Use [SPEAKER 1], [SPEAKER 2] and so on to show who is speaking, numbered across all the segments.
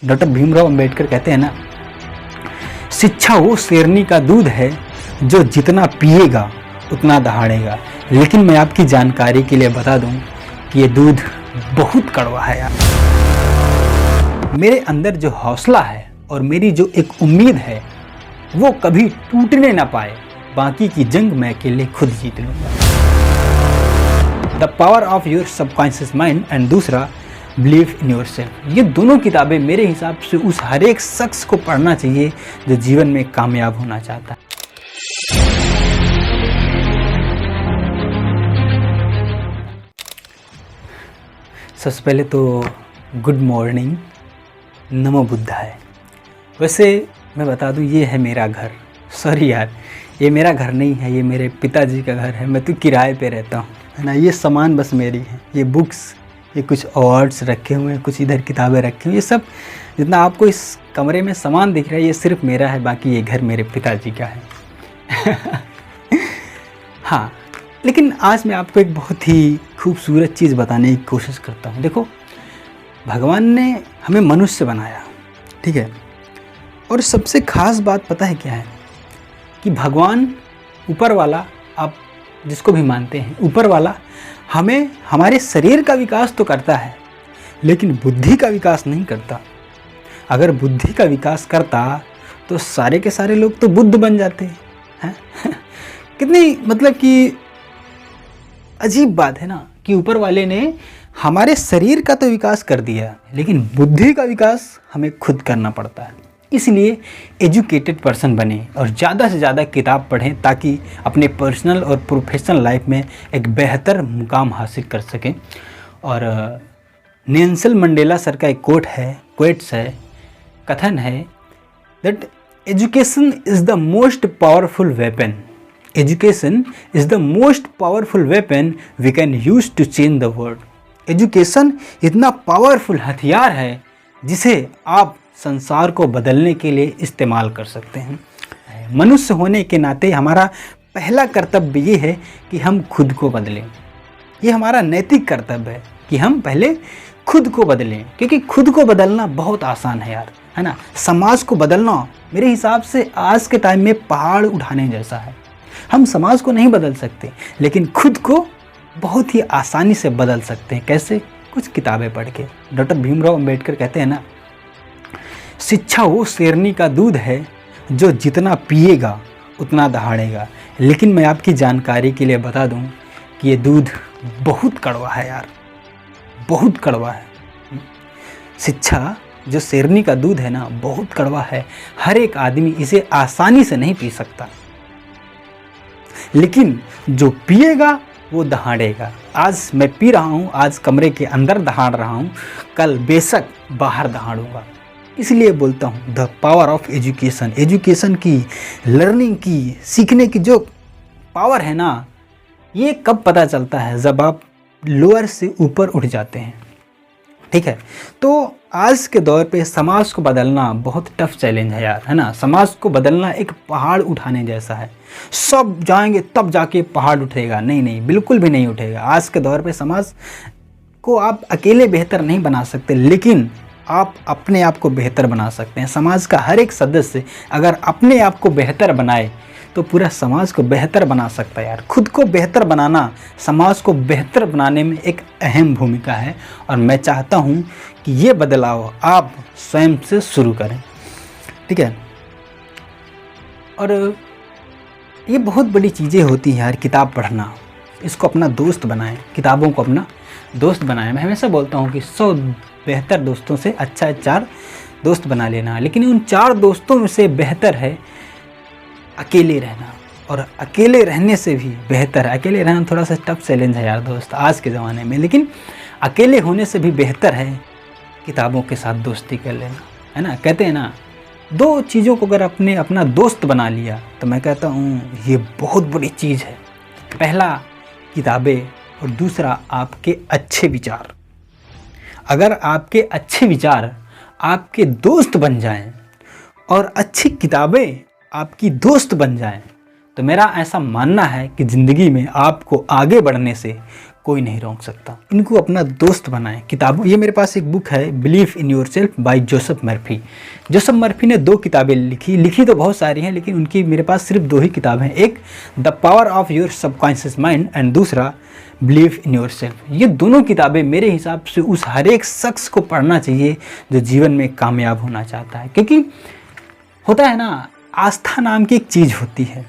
[SPEAKER 1] Doctor Bhimrao Ambedkar कहते हैं ना, शिक्षा वो शेरनी का दूध है जो जितना पिएगा उतना दहाड़ेगा। लेकिन मैं आपकी जानकारी के लिए बता दूं कि ये दूध बहुत कड़वा है यार। मेरे अंदर जो हौसला है और मेरी जो एक उम्मीद है वो कभी टूटने ना पाए। बाकी की जंग मैं अकेले खुद जीत लूंगा। The power of your subconscious mind and दूसरा बिलीव इन योर सेल्फ। ये दोनों किताबें मेरे हिसाब से उस हर एक शख्स को पढ़ना चाहिए जो जीवन में कामयाब होना चाहता है। सबसे पहले तो गुड मॉर्निंग, नमो बुद्धाय। वैसे मैं बता दूं, ये है मेरा घर। सॉरी यार, ये मेरा घर नहीं है, ये मेरे पिताजी का घर है। मैं तो किराए पे रहता हूँ, है ना। ये सामान बस मेरी है, ये बुक्स, ये कुछ अवार्ड्स रखे हुए हैं, कुछ इधर किताबें रखी हुई। ये सब जितना आपको इस कमरे में सामान दिख रहा है ये सिर्फ मेरा है, बाकी ये घर मेरे पिताजी का है। हाँ, लेकिन आज मैं आपको एक बहुत ही खूबसूरत चीज़ बताने की कोशिश करता हूँ। देखो, भगवान ने हमें मनुष्य बनाया, ठीक है। और सबसे ख़ास बात पता है क्या है कि भगवान ऊपर वाला, आप जिसको भी मानते हैं ऊपर वाला, हमें हमारे शरीर का विकास तो करता है लेकिन बुद्धि का विकास नहीं करता। अगर बुद्धि का विकास करता तो सारे के सारे लोग तो बुद्ध बन जाते हैं। कितनी मतलब कि अजीब बात है ना कि ऊपर वाले ने हमारे शरीर का तो विकास कर दिया लेकिन बुद्धि का विकास हमें खुद करना पड़ता है। इसलिए एजुकेटेड पर्सन बने और ज़्यादा से ज़्यादा किताब पढ़ें ताकि अपने पर्सनल और प्रोफेशनल लाइफ में एक बेहतर मुकाम हासिल कर सकें। और नेल्सन मंडेला सर का एक क्वेट्स है, कथन है that education is the most powerful weapon. Education is the most powerful weapon we can use to change the world. Education इतना पावरफुल हथियार है जिसे आप संसार को बदलने के लिए इस्तेमाल कर सकते हैं। मनुष्य होने के नाते हमारा पहला कर्तव्य ये है कि हम खुद को बदलें। ये हमारा नैतिक कर्तव्य है कि हम पहले खुद को बदलें, क्योंकि खुद को बदलना बहुत आसान है यार, है ना। समाज को बदलना मेरे हिसाब से आज के टाइम में पहाड़ उठाने जैसा है। हम समाज को नहीं बदल सकते लेकिन खुद को बहुत ही आसानी से बदल सकते हैं। कैसे? कुछ किताबें पढ़ के। डॉक्टर भीमराव अंबेडकर कहते हैं ना, शिक्षा वो शेरनी का दूध है जो जितना पिएगा उतना दहाड़ेगा। लेकिन मैं आपकी जानकारी के लिए बता दूं कि ये दूध बहुत कड़वा है यार, बहुत कड़वा है। शिक्षा जो शेरनी का दूध है ना, बहुत कड़वा है। हर एक आदमी इसे आसानी से नहीं पी सकता, लेकिन जो पिएगा वो दहाड़ेगा। आज मैं पी रहा हूँ, आज कमरे के अंदर दहाड़ रहा हूँ, कल बेशक बाहर दहाड़ूंगा। इसलिए बोलता हूँ the power of education. Education की, लर्निंग की, सीखने की जो पावर है ना, ये कब पता चलता है? जब आप लोअर से ऊपर उठ जाते हैं, ठीक है। तो आज के दौर पे समाज को बदलना बहुत टफ चैलेंज है यार, है ना। समाज को बदलना एक पहाड़ उठाने जैसा है। सब जाएंगे तब जाके पहाड़ उठेगा? नहीं नहीं, बिल्कुल भी नहीं उठेगा। आज के दौर पे समाज को आप अकेले बेहतर नहीं बना सकते, लेकिन आप अपने आप को बेहतर बना सकते हैं। समाज का हर एक सदस्य अगर अपने आप को बेहतर बनाए तो पूरा समाज को बेहतर बना सकता है यार। खुद को बेहतर बनाना समाज को बेहतर बनाने में एक अहम भूमिका है और मैं चाहता हूँ कि ये बदलाव आप स्वयं से शुरू करें, ठीक है। और ये बहुत बड़ी चीज़ें होती हैं यार, किताब पढ़ना। इसको अपना दोस्त बनाएं, किताबों को अपना दोस्त बनाएं। मैं हमेशा बोलता हूँ कि 100 बेहतर दोस्तों से अच्छा 4 दोस्त बना लेना, लेकिन उन 4 दोस्तों में से बेहतर है अकेले रहना। और अकेले रहने से भी बेहतर, अकेले रहना थोड़ा सा टफ चैलेंज है यार दोस्त आज के ज़माने में, लेकिन अकेले होने से भी बेहतर है किताबों के साथ दोस्ती कर लेना, है ना। कहते हैं ना, 2 चीज़ों को अगर आपने अपना दोस्त बना लिया तो मैं कहता हूँ ये बहुत बड़ी चीज़ है। पहला किताबें और दूसरा आपके अच्छे विचार। अगर आपके अच्छे विचार आपके दोस्त बन जाएं और अच्छी किताबें आपकी दोस्त बन जाएं तो मेरा ऐसा मानना है कि ज़िंदगी में आपको आगे बढ़ने से कोई नहीं रोक सकता। इनको अपना दोस्त बनाएं। किताबों, ये मेरे पास एक बुक है believe in yourself by Joseph Murphy. Joseph Murphy ने 2 किताबें लिखी तो बहुत सारी हैं, लेकिन उनकी मेरे पास सिर्फ 2 ही किताबें हैं। एक the power of your subconscious mind and दूसरा बिलीव इन योर सेल्फ। ये दोनों किताबें मेरे हिसाब से उस हर एक शख्स को पढ़ना चाहिए जो जीवन में कामयाब होना चाहता है। क्योंकि होता है ना, आस्था नाम की एक चीज़ होती है।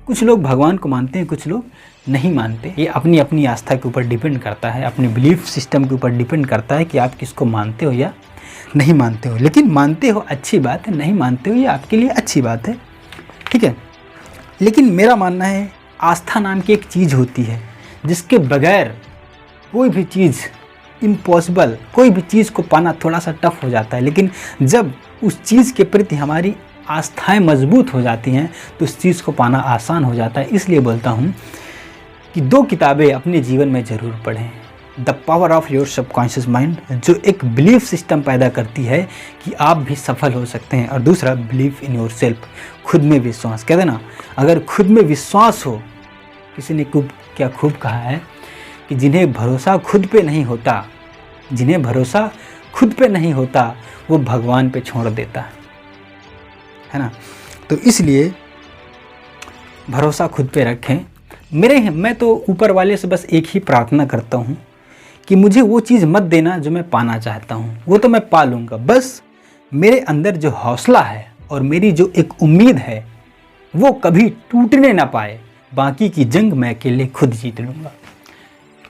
[SPEAKER 1] कुछ लोग भगवान को मानते हैं, कुछ लोग नहीं मानते। ये अपनी अपनी आस्था के ऊपर डिपेंड करता है, अपने बिलीफ सिस्टम के ऊपर डिपेंड करता है कि आप किसको मानते हो या नहीं मानते हो। लेकिन मानते हो अच्छी बात है, नहीं मानते हो ये आपके लिए अच्छी बात है, ठीक है। लेकिन मेरा मानना है आस्था नाम की एक चीज़ होती है जिसके बगैर कोई भी चीज़ इम्पॉसिबल, कोई भी चीज़ को पाना थोड़ा सा टफ हो जाता है। लेकिन जब उस चीज़ के प्रति हमारी आस्थाएं मजबूत हो जाती हैं तो उस चीज़ को पाना आसान हो जाता है। इसलिए बोलता हूँ कि 2 किताबें अपने जीवन में ज़रूर पढ़ें। The power of your subconscious mind, जो एक बिलीफ सिस्टम पैदा करती है कि आप भी सफल हो सकते हैं, और दूसरा बिलीव इन योर सेल्फ, खुद में विश्वास। कहते ना, अगर खुद में विश्वास हो, किसी ने क्या खूब कहा है कि जिन्हें भरोसा खुद पे नहीं होता, जिन्हें भरोसा खुद पे नहीं होता वो भगवान पे छोड़ देता है ना। तो इसलिए भरोसा खुद पे रखें। मैं तो ऊपर वाले से बस एक ही प्रार्थना करता हूँ कि मुझे वो चीज़ मत देना जो मैं पाना चाहता हूँ, वो तो मैं पा लूँगा। बस मेरे अंदर जो हौसला है और मेरी जो एक उम्मीद है वो कभी टूटने ना पाए। बाकी की जंग मैं अकेले खुद जीत लूँगा।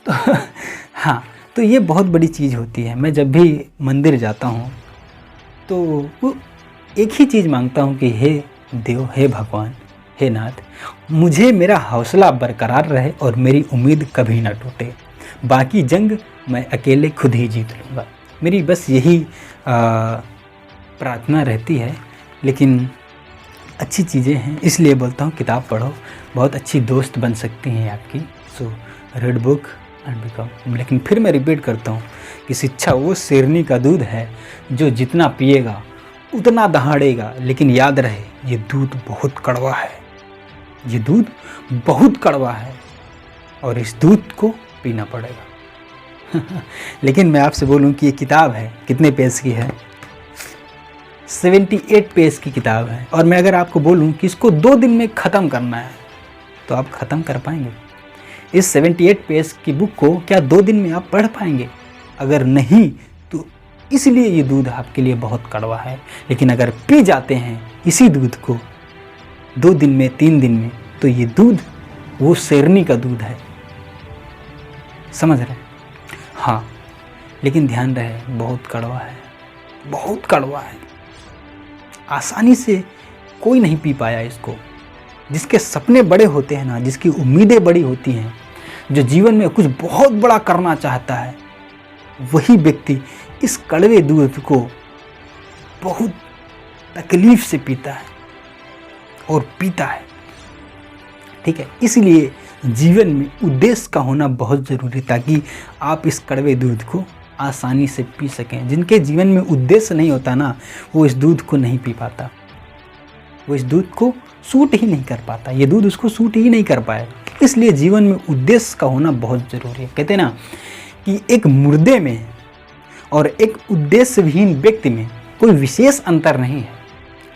[SPEAKER 1] तो हाँ, तो ये बहुत बड़ी चीज़ होती है। मैं जब भी मंदिर जाता हूँ तो वो एक ही चीज़ मांगता हूँ कि हे देव, हे भगवान, हे नाथ, मुझे मेरा हौसला बरकरार रहे और मेरी उम्मीद कभी ना टूटे। बाकी जंग मैं अकेले खुद ही जीत लूँगा। मेरी बस यही प्रार्थना रहती है। लेकिन अच्छी चीज़ें हैं, इसलिए बोलता हूँ किताब पढ़ो, बहुत अच्छी दोस्त बन सकती हैं आपकी। So read book and become. लेकिन फिर मैं रिपीट करता हूँ कि शिक्षा वो शेरनी का दूध है जो जितना पिएगा उतना दहाड़ेगा। लेकिन याद रहे, ये दूध बहुत कड़वा है, ये दूध बहुत कड़वा है और इस दूध को पीना पड़ेगा। लेकिन मैं आपसे बोलूं कि ये किताब है, कितने पेज की है? 78 पेज की किताब है। और मैं अगर आपको बोलूं कि इसको 2 दिन में ख़त्म करना है तो आप ख़त्म कर पाएंगे? इस 78 पेज की बुक को क्या 2 दिन में आप पढ़ पाएंगे? अगर नहीं तो इसलिए ये दूध आपके लिए बहुत कड़वा है। लेकिन अगर पी जाते हैं इसी दूध को 2 दिन में, 3 दिन में, तो ये दूध वो शेरनी का दूध है। समझ रहे हैं? हाँ, लेकिन ध्यान रहे, बहुत कड़वा है, बहुत कड़वा है। आसानी से कोई नहीं पी पाया इसको। जिसके सपने बड़े होते हैं ना, जिसकी उम्मीदें बड़ी होती हैं, जो जीवन में कुछ बहुत बड़ा करना चाहता है, वही व्यक्ति इस कड़वे दूध को बहुत तकलीफ से पीता है और पीता है। ठीक है, इसलिए जीवन में उद्देश्य का होना बहुत ज़रूरी है ताकि आप इस कड़वे दूध को आसानी से पी सकें। जिनके जीवन में उद्देश्य नहीं होता ना, वो इस दूध को नहीं पी पाता, वो इस दूध को सूट ही नहीं कर पाता, ये दूध उसको सूट ही नहीं कर पाएगा। इसलिए जीवन में उद्देश्य का होना बहुत ज़रूरी है। कहते हैं ना कि एक मुर्दे में और एक उद्देश्य विहीन व्यक्ति में कोई विशेष अंतर नहीं है।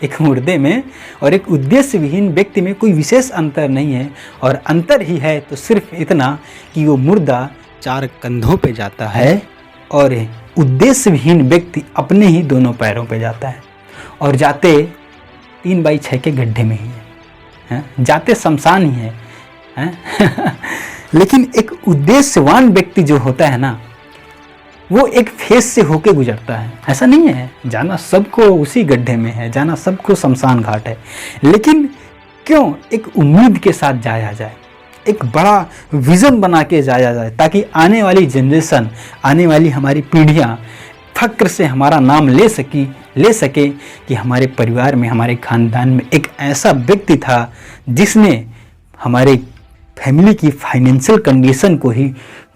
[SPEAKER 1] एक मुर्दे में और एक उद्देश्य विहीन व्यक्ति में कोई विशेष अंतर नहीं है, और अंतर ही है तो सिर्फ इतना कि वो मुर्दा 4 कंधों पे जाता है और उद्देश्य विहीन व्यक्ति अपने ही दोनों पैरों पे जाता है, और जाते 3x6 के गड्ढे में ही है, जाते शमशान ही है। लेकिन एक उद्देश्यवान व्यक्ति जो होता है ना, वो एक फेस से होके गुजरता है। ऐसा नहीं है जाना सबको उसी गड्ढे में है, जाना सबको शमशान घाट है, लेकिन क्यों एक उम्मीद के साथ जाया जाए, एक बड़ा विज़न बना के जाया जाए, ताकि आने वाली जनरेशन, आने वाली हमारी पीढ़ियाँ फक्र से हमारा नाम ले सके कि हमारे परिवार में, हमारे खानदान में एक ऐसा व्यक्ति था जिसने हमारे फैमिली की फाइनेंशियल कंडीशन को ही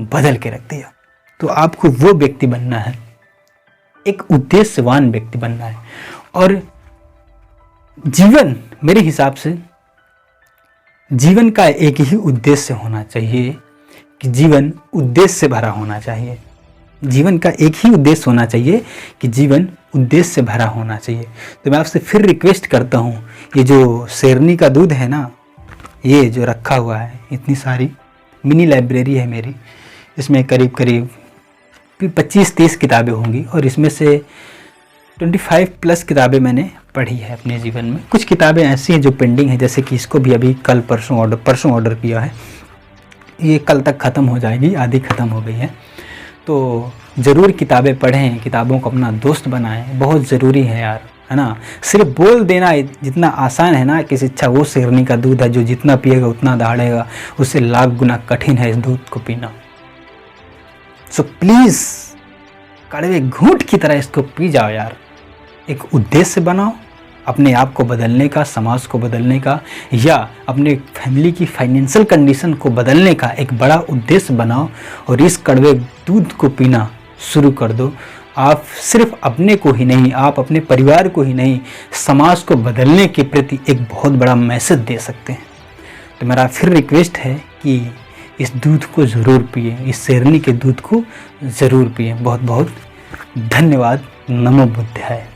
[SPEAKER 1] बदल के रख दिया। तो आपको वो व्यक्ति बनना है, एक उद्देश्यवान व्यक्ति बनना है। और जीवन, मेरे हिसाब से जीवन का एक ही उद्देश्य होना चाहिए कि जीवन उद्देश्य से भरा होना चाहिए। जीवन का एक ही उद्देश्य होना चाहिए कि जीवन उद्देश्य से भरा होना चाहिए। तो मैं आपसे फिर रिक्वेस्ट करता हूँ, ये जो शेरनी का दूध है ना, ये जो रखा हुआ है, इतनी सारी मिनी लाइब्रेरी है मेरी, इसमें करीब करीब 25-30 किताबें होंगी और इसमें से 25 प्लस किताबें मैंने पढ़ी है अपने जीवन में। कुछ किताबें ऐसी हैं जो पेंडिंग है, जैसे कि इसको भी अभी कल परसों ऑर्डर किया है, ये कल तक ख़त्म हो जाएगी, आधी ख़त्म हो गई है। तो ज़रूर किताबें पढ़ें, किताबों को अपना दोस्त बनाएं, बहुत ज़रूरी है यार, है ना। सिर्फ बोल देना जितना आसान है ना कि शिक्षा वो शेरनी का दूध है जो जितना पिएगा उतना दहाड़ेगा, उससे लाख गुना कठिन है इस दूध को पीना। सो प्लीज़ कड़वे घूंट की तरह इसको पी जाओ यार। एक उद्देश्य बनाओ अपने आप को बदलने का, समाज को बदलने का, या अपने फैमिली की फाइनेंशियल कंडीशन को बदलने का एक बड़ा उद्देश्य बनाओ और इस कड़वे दूध को पीना शुरू कर दो। आप सिर्फ अपने को ही नहीं, आप अपने परिवार को ही नहीं, समाज को बदलने के प्रति एक बहुत बड़ा मैसेज दे सकते हैं। तो मेरा फिर रिक्वेस्ट है कि इस दूध को ज़रूर पिए, इस शेरनी के दूध को ज़रूर पिए। बहुत बहुत धन्यवाद। नमो बुद्धाय।